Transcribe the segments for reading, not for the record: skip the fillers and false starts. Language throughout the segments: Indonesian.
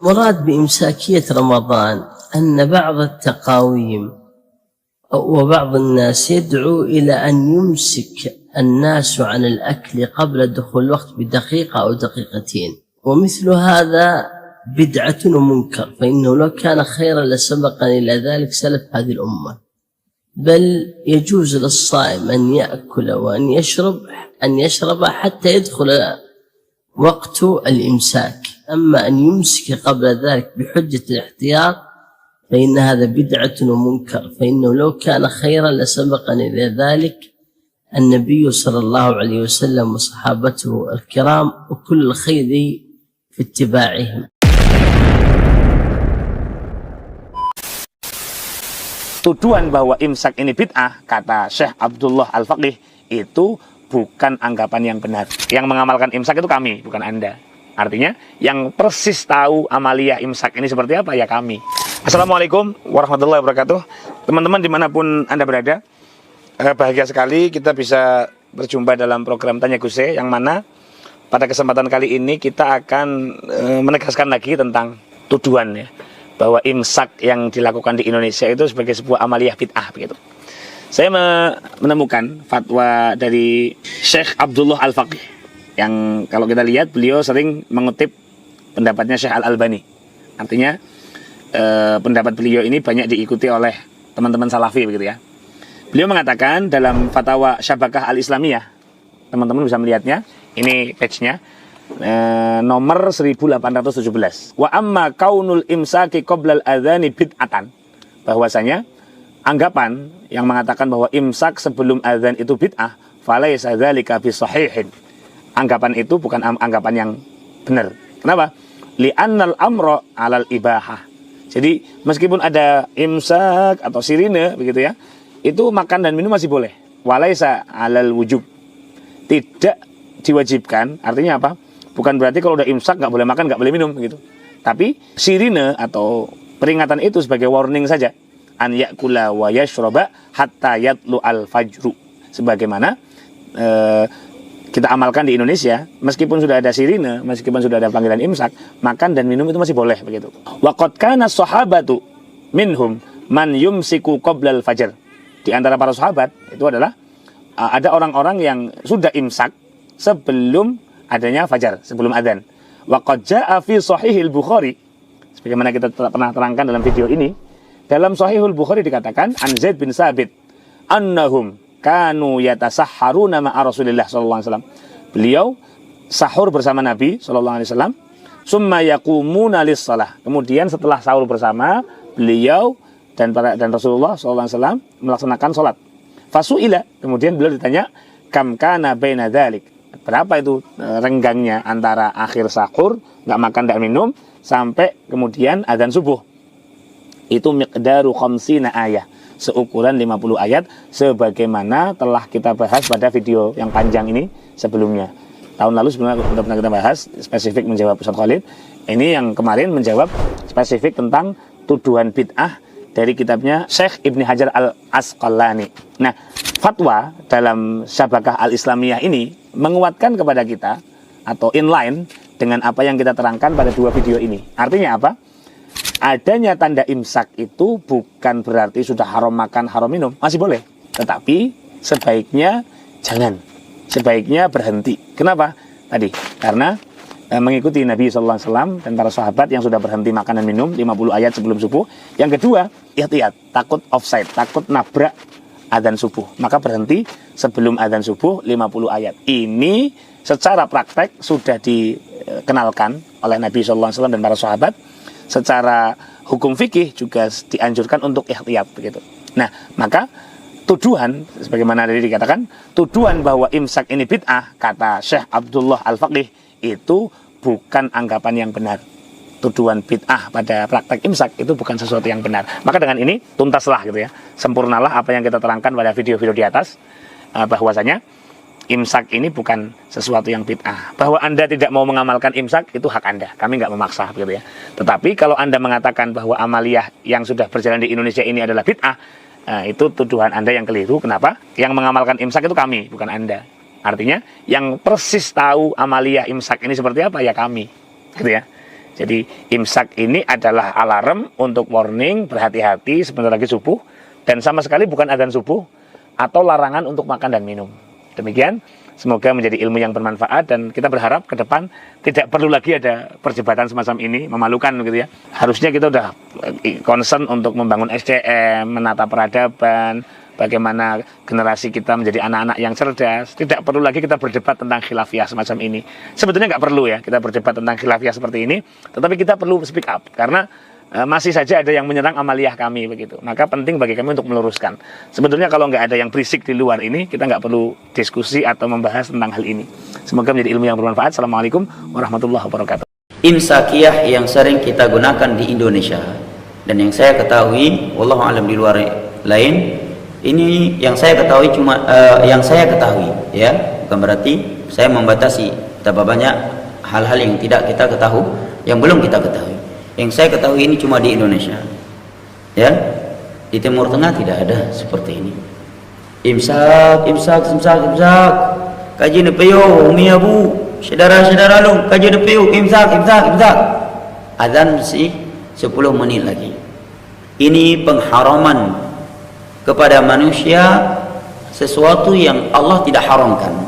مراد بإمساكية رمضان أن بعض التقاويم وبعض الناس يدعو إلى أن يمسك الناس عن الأكل قبل دخول الوقت بدقيقة أو دقيقتين، ومثل هذا بدعة ومنكر، فإنه لو كان خيرا لسبقني إلى ذلك سلف هذه الأمة. بل يجوز للصائم أن يأكل وأن يشرب حتى يدخل وقت الإمساك. أما أن يمسك قبل ذلك بحجة الاحتياط فإن هذا بدعة ومنكر، فإنه لو كان خيرا لسبقني إلى ذلك النبي صلى الله عليه وسلم وصحابته الكرام، وكل الخير في اتباعهم. Tuduhan bahwa imsak ini bid'ah, kata Syekh Abdullah Al-Faqih, itu bukan anggapan yang benar. Yang mengamalkan imsak itu kami, bukan Anda. Artinya, yang persis tahu amaliyah imsak ini seperti apa, ya kami. Assalamualaikum warahmatullahi wabarakatuh. Teman-teman dimanapun Anda berada, bahagia sekali kita bisa berjumpa dalam program Tanya Guse, yang mana pada kesempatan kali ini kita akan menegaskan lagi tentang tuduhan, ya, bahwa imsak yang dilakukan di Indonesia itu sebagai sebuah amaliyah bid'ah begitu. Saya menemukan fatwa dari Syekh Abdullah Al-Faqih, yang kalau kita lihat beliau sering mengutip pendapatnya Syekh Al-Albani. Artinya pendapat beliau ini banyak diikuti oleh teman-teman salafi begitu, ya. Beliau mengatakan dalam fatwa Syabakah Al-Islamiyah, teman-teman bisa melihatnya, ini page-nya, nomor 1817. Wa amma kaunul imsaki qoblal adzani bid'atan, bahwasanya anggapan yang mengatakan bahwa imsak sebelum adzan itu bid'ah, falaisa dzalika bisahihin. Anggapan itu bukan anggapan yang benar. Kenapa? Li'annal amra 'alal ibahah. Jadi meskipun ada imsak atau sirine begitu, ya, itu makan dan minum masih boleh. Walaisa 'alal wujub. Tidak diwajibkan. Artinya apa? Bukan berarti kalau udah imsak nggak boleh makan, nggak boleh minum gitu. Tapi sirine atau peringatan itu sebagai warning saja. An yakula wa yashroba hatta yatlu al fajru. Sebagaimana kita amalkan di Indonesia, meskipun sudah ada sirine, meskipun sudah ada panggilan imsak, makan dan minum itu masih boleh begitu. Wa qad kana sahabatu minhum man yumsiku qoblal fajr. Di antara para sahabat itu adalah ada orang-orang yang sudah imsak sebelum adanya fajar, sebelum adzan. Wa qad jaa'a fi Shahihil Bukhari, sebagaimana kita pernah terangkan dalam video ini, dalam Shahihul Bukhari dikatakan an Zaid bin Sabit annahum kanu yatasahharuna ma'a Rasulillah sallallahu alaihi wasallam. Beliau sahur bersama Nabi sallallahu alaihi wasallam, summa yaqumuna lis-shalah. Kemudian setelah sahur bersama, beliau dan Rasulullah sallallahu alaihi wasallam melaksanakan salat. Fasuila, kemudian beliau ditanya, kam kana baina dzalik, berapa itu renggangnya antara akhir sahur, nggak makan dan minum, sampai kemudian adzan subuh. Itu miqdaru khamsina ayah, seukuran 50 ayat, sebagaimana telah kita bahas pada video yang panjang ini sebelumnya. Tahun lalu sebenarnya sudah pernah kita bahas, spesifik menjawab Ustaz Khalid. Ini yang kemarin menjawab spesifik tentang tuduhan bid'ah dari kitabnya Syekh Ibni Hajar Al-Asqalani. Nah, fatwa dalam Syabakah Al-Islamiyah ini menguatkan kepada kita atau inline dengan apa yang kita terangkan pada dua video ini. Artinya apa? Adanya tanda imsak itu bukan berarti sudah haram makan, haram minum. Masih boleh. Tetapi sebaiknya jangan. Sebaiknya berhenti. Kenapa? Tadi, karena mengikuti Nabi SAW dan para sahabat yang sudah berhenti makan dan minum 50 ayat sebelum subuh. Yang kedua, ihtiyat, takut offside, takut nabrak adzan subuh. Maka berhenti sebelum adzan subuh 50 ayat. Ini secara praktek sudah dikenalkan oleh Nabi SAW dan para sahabat. Secara hukum fikih juga dianjurkan untuk ihtiyat begitu. Nah, maka tuduhan, sebagaimana tadi dikatakan, tuduhan bahwa imsak ini bid'ah, kata Syekh Abdullah Al-Faqih, itu bukan anggapan yang benar. Tuduhan bid'ah pada praktek imsak itu bukan sesuatu yang benar. Maka dengan ini tuntaslah gitu, ya, sempurnalah apa yang kita terangkan pada video-video di atas, bahwasanya imsak ini bukan sesuatu yang bid'ah. Bahwa Anda tidak mau mengamalkan imsak, itu hak Anda. Kami nggak memaksa, gitu, ya. Tetapi kalau Anda mengatakan bahwa amaliyah yang sudah berjalan di Indonesia ini adalah bid'ah, itu tuduhan Anda yang keliru. Kenapa? Yang mengamalkan imsak itu kami, bukan Anda. Artinya, yang persis tahu amaliyah imsak ini seperti apa, ya kami. Gitu, ya. Jadi imsak ini adalah alarm untuk warning, berhati-hati sebentar lagi subuh, dan sama sekali bukan adzan subuh atau larangan untuk makan dan minum. Demikian, semoga menjadi ilmu yang bermanfaat, dan kita berharap ke depan tidak perlu lagi ada perdebatan semacam ini, memalukan gitu ya. Harusnya kita udah concern untuk membangun SDM, menata peradaban, bagaimana generasi kita menjadi anak-anak yang cerdas. Tidak perlu lagi kita berdebat tentang khilafiyah semacam ini. Sebetulnya nggak perlu ya kita berdebat tentang khilafiyah seperti ini, tetapi kita perlu speak up, karena masih saja ada yang menyerang amaliyah kami begitu. Maka penting bagi kami untuk meluruskan. Sebetulnya kalau nggak ada yang berisik di luar ini, kita nggak perlu diskusi atau membahas tentang hal ini. Semoga menjadi ilmu yang bermanfaat. Assalamualaikum warahmatullahi wabarakatuh. Imsakiyah yang sering kita gunakan di Indonesia, dan yang saya ketahui, wallahu alam di luar lain, ini yang saya ketahui cuma yang saya ketahui ya, bukan berarti saya membatasi. Betapa banyak hal-hal yang tidak kita ketahui, yang belum kita ketahui. Yang saya ketahui ini cuma di Indonesia ya, di Timur Tengah tidak ada seperti ini. Imsak kaji nepeyo umi abu saudara-saudara lu kaji nepeyo imsak azan mesti 10 menit lagi. Ini pengharaman kepada manusia sesuatu yang Allah tidak haramkan,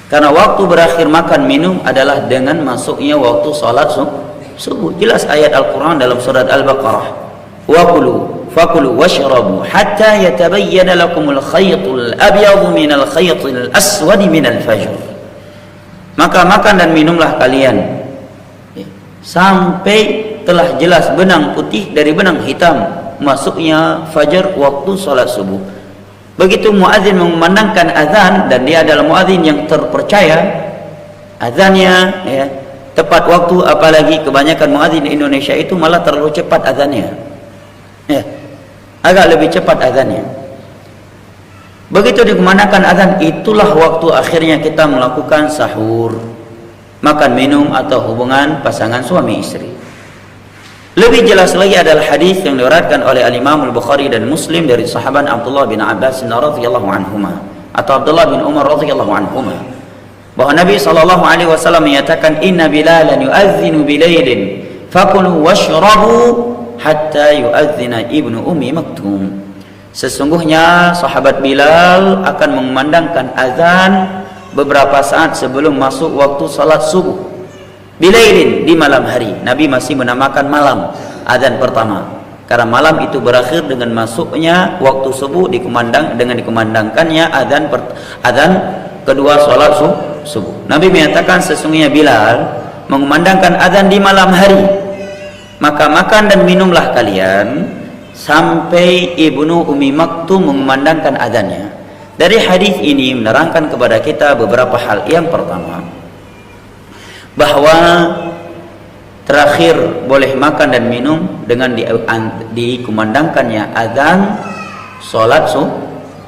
karena waktu berakhir makan minum adalah dengan masuknya waktu salat subuh. Jelas ayat Al-Quran dalam surat Al-Baqarah, wa kulu fakulu washrabu hatta yatabayyana lakumul khaytul abyadu minal khaytil aswadi minal fajr. Maka makan dan minumlah kalian sampai telah jelas benang putih dari benang hitam, masuknya fajar waktu salat subuh. Begitu muadzin mengumandangkan azan, dan dia adalah muadzin yang terpercaya, azannya ya tepat waktu, apalagi kebanyakan muadzin di Indonesia itu malah terlalu cepat azannya ya, agak lebih cepat azannya. Begitu dikumandangkan azan, itulah waktu akhirnya kita melakukan sahur, makan minum atau hubungan pasangan suami istri. Lebih jelas lagi adalah hadis yang diriwayatkan oleh Al-Imam Al-Bukhari dan Muslim dari sahabat Abdullah bin Abbas radhiyallahu anhuma atau Abdullah bin Umar radhiyallahu anhuma, bahwa Nabi SAW menyatakan, inna bilalan yu'adzinu bilailin fakulu washrabu hatta yu'adzina ibnu ummi maktum. Sesungguhnya sahabat Bilal akan mengumandangkan azan beberapa saat sebelum masuk waktu salat subuh. Bilailin, di malam hari. Nabi masih menamakan malam azan pertama, karena malam itu berakhir dengan masuknya waktu subuh, dengan dikumandangkannya azan kedua salat subuh. Nabi menyatakan sesungguhnya Bilal mengumandangkan azan di malam hari, maka makan dan minumlah kalian sampai ibnu Ummi Maktum mengumandangkan azannya. Dari hadis ini menerangkan kepada kita beberapa hal. Yang pertama, bahwa terakhir boleh makan dan minum dengan dikumandangkannya azan salat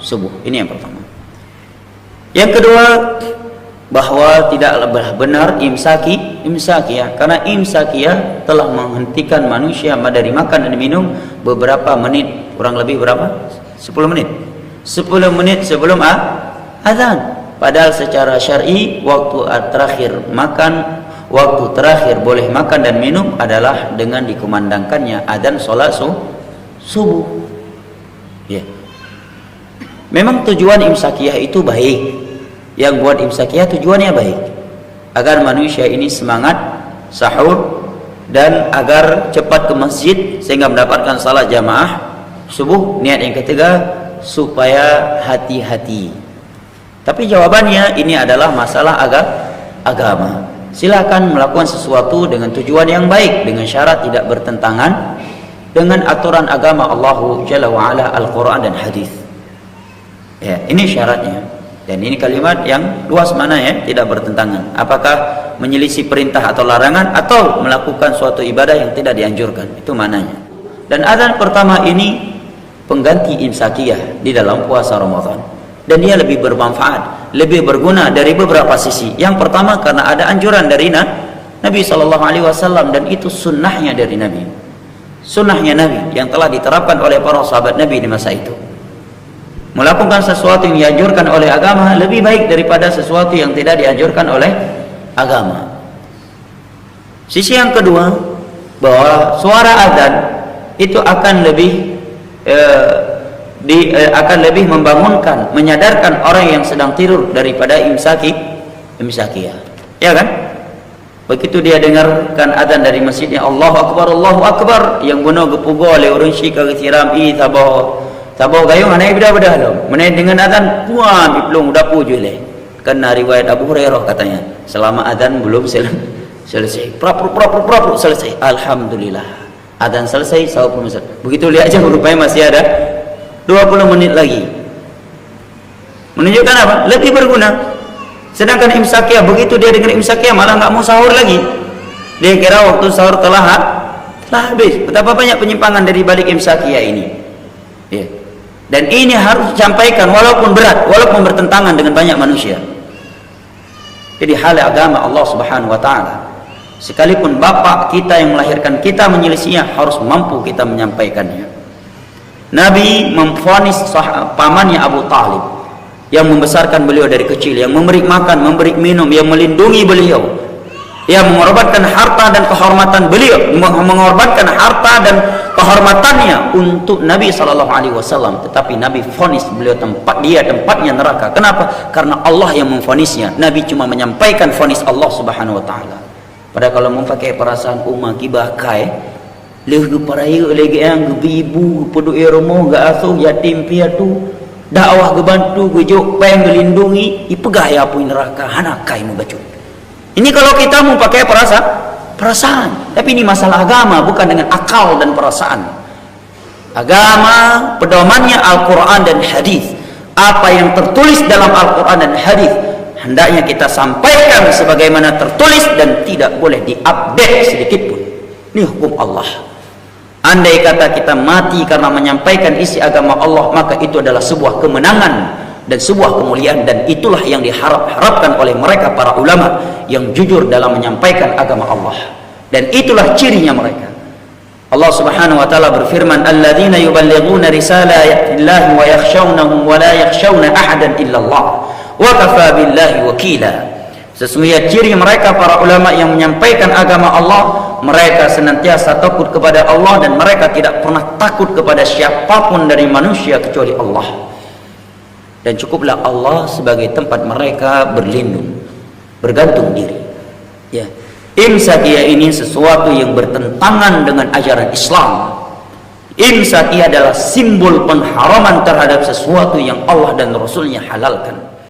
subuh. Ini yang pertama. Yang kedua, bahwa tidaklah benar imsakiyah, karena imsakiyah telah menghentikan manusia dari makan dan minum beberapa menit, kurang lebih berapa? 10 menit. 10 menit sebelum azan. Padahal secara syar'i waktu terakhir boleh makan dan minum adalah dengan dikumandangkannya azan salat subuh. Ya. Memang tujuan imsakiyah itu baik. Yang buat imsakiyah tujuannya baik, agar manusia ini semangat sahur dan agar cepat ke masjid sehingga mendapatkan salat jamaah subuh. Niat yang ketiga, supaya hati-hati. Tapi jawabannya ini adalah masalah agama. Silakan melakukan sesuatu dengan tujuan yang baik, dengan syarat tidak bertentangan dengan aturan agama Allah Jalla wa'ala, Al-Quran dan hadis. Ya, ini syaratnya. Dan ini kalimat yang luas mana ya, tidak bertentangan. Apakah menyelisih perintah atau larangan, atau melakukan suatu ibadah yang tidak dianjurkan, itu mananya. Dan azan pertama ini pengganti imsakiyah di dalam puasa Ramadan, dan dia lebih bermanfaat, lebih berguna dari beberapa sisi. Yang pertama, karena ada anjuran dari Nabi SAW, dan itu sunnahnya dari Nabi, sunnahnya Nabi yang telah diterapkan oleh para sahabat Nabi di masa itu. Melakukan sesuatu yang dianjurkan oleh agama lebih baik daripada sesuatu yang tidak dianjurkan oleh agama. Sisi yang kedua, bahwa suara azan itu akan lebih akan lebih membangunkan, menyadarkan orang yang sedang tidur daripada imsakiyah. Ya kan? Begitu dia dengarkan azan dari masjidnya, Allahu Akbar, yang bunuh gepugo oleh orang syika kesiram tabau gayung aneh beda-beda loh. Menai dengan azan puan iplung udah puju leh. Karena riwayat Abu Hurairah katanya, selama azan belum selesai, prapur selesai, alhamdulillah. Azan selesai, sahur pun selesai. Begitu lihat aja rupanya masih ada 20 menit lagi. Menunjukkan apa? Lebih berguna. Sedangkan imsakiyah, begitu dia dengar imsakiyah malah nggak mau sahur lagi. Dia kira waktu sahur telah habis. Betapa banyak penyimpangan dari balik imsakiyah ini. Ya. Dan ini harus disampaikan walaupun berat, walaupun bertentangan dengan banyak manusia. Jadi hal agama Allah Subhanahu wa taala, sekalipun bapak kita yang melahirkan kita menyelisihinya, harus mampu kita menyampaikannya. Nabi memvonis pamannya Abu Talib yang membesarkan beliau dari kecil, yang memberi makan, memberi minum, yang melindungi beliau, yang mengorbankan harta dan kehormatan beliau, mengorbankan harta dan kehormatannya untuk Nabi SAW. Tetapi Nabi vonis beliau tempatnya neraka. Kenapa? Karena Allah yang memvonisnya. Nabi cuma menyampaikan vonis Allah Subhanahu Wa Taala. Padahal kalau memakai perasaan umat kibakai, leh paraya lagi yang ibu pedu eromo gak asuh yatim piatu, dakwah gebantu gejuk peng gelindungi ipegah ya pun neraka hanakai membaca. Ini kalau kita mau pakai perasaan, tapi ini masalah agama, bukan dengan akal dan perasaan. Agama pedomannya Al-Quran dan hadis. Apa yang tertulis dalam Al-Quran dan hadis hendaknya kita sampaikan sebagaimana tertulis dan tidak boleh diupdate sedikit pun. Ini hukum Allah. Andai kata kita mati karena menyampaikan isi agama Allah, maka itu adalah sebuah kemenangan dan sebuah kemuliaan, dan itulah yang diharapkan oleh mereka para ulama yang jujur dalam menyampaikan agama Allah, dan itulah cirinya mereka. Allah Subhanahu wa taala berfirman, alladzina yuballighuna risalatillahi wa yakhshawnahu wa la yakhshawna ahadan illallah wa kafa billahi wakila. Sesungguhnya ciri mereka para ulama yang menyampaikan agama Allah, mereka senantiasa takut kepada Allah dan mereka tidak pernah takut kepada siapapun dari manusia kecuali Allah. Dan cukuplah Allah sebagai tempat mereka berlindung, bergantung diri. Ya. Imsakiyah ini sesuatu yang bertentangan dengan ajaran Islam. Imsakiyah adalah simbol pengharaman terhadap sesuatu yang Allah dan Rasulnya halalkan.